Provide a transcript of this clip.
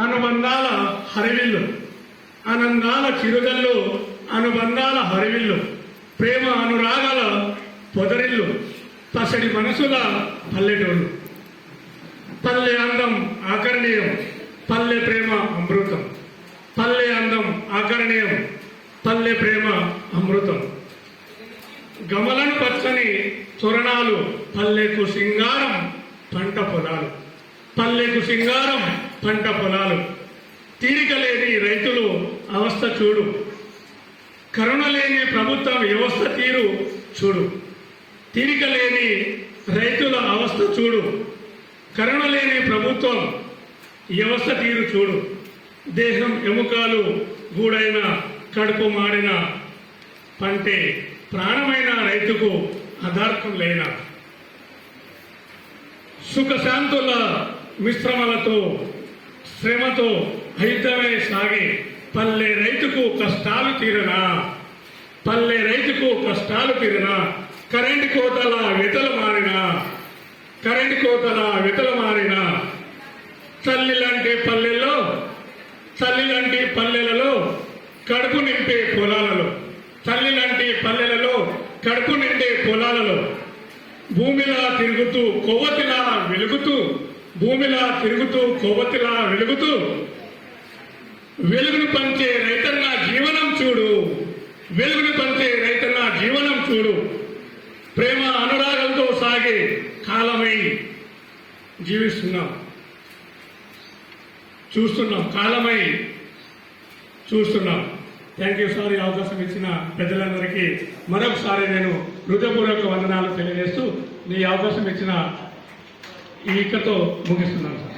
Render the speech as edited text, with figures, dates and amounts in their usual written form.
అనుబంధాల హరివిల్లు, ఆనందాల చిరుగల్లు, అనుబంధాల హరివిల్లు, ప్రేమ అనురాగాల పొదరిల్లు, పసడి మనసుల పల్లెటూరు. పల్లె అందం ఆకర్ణీయం, పల్లె ప్రేమ అమృతం. పల్లె అందం ఆకర్ణీయం, పల్లె ప్రేమ అమృతం. గమలను పచ్చని తోరణాలు, పల్లెకు సింగారం పంట పొలాలు. పల్లెకు సింగారం పంట పొలాలు. తీరిక లేని రైతులు అవస్థ చూడు, కరుణ లేని ప్రభుత్వం వ్యవస్థ తీరు చూడు. తీరిక లేని రైతుల అవస్థ చూడు, కరుణ లేని ప్రభుత్వం వ్యవస్థ తీరు చూడు. దేహం ఎముకలు గూడైన, కడుపు మాడిన పంటే ప్రాణమైన రైతుకు అదార్థం లేనా. సుఖశాంతుల మిశ్రమలతో శ్రమతో అయుద్ధమే సాగే పల్లె రైతుకు కష్టాలు తీరనా. పల్లె రైతుకు కష్టాలు తీరనా. కరెంటు కోతల వెతలు మారినా, కరెంటు కోతల వెతలు మారినా. చల్లిలాంటి పల్లెల్లో, చల్లిలాంటి పల్లెలలో కడుపు నింపే పొలాలలో, చల్లిలాంటి పల్లెలలో కడుపు నిండే పొలాలలో భూమిలా తిరుగుతూ కొవ్వొత్తిలా వెలుగుతూ, భూమిలా తిరుగుతూ కొవ్వొత్తిలా వెలుగుతూ వెలుగును పంచే రైతన్న జీవనం చూడు. వెలుగును పంచే రైతన్న జీవనం చూడు. ప్రేమ అనురాగంతో సాగే కాలమై జీవిస్తున్నాం, చూస్తున్నాం, కాలమై చూస్తున్నాం. Thank you sir. ఈ అవకాశం ఇచ్చిన పెద్దలందరికీ మరొకసారి నేను హృదయపూర్వక వందనాలు తెలియజేస్తూ ఈ అవకాశం ఇచ్చిన ఈ ఇక్కతో ముగిస్తున్నాను సార్.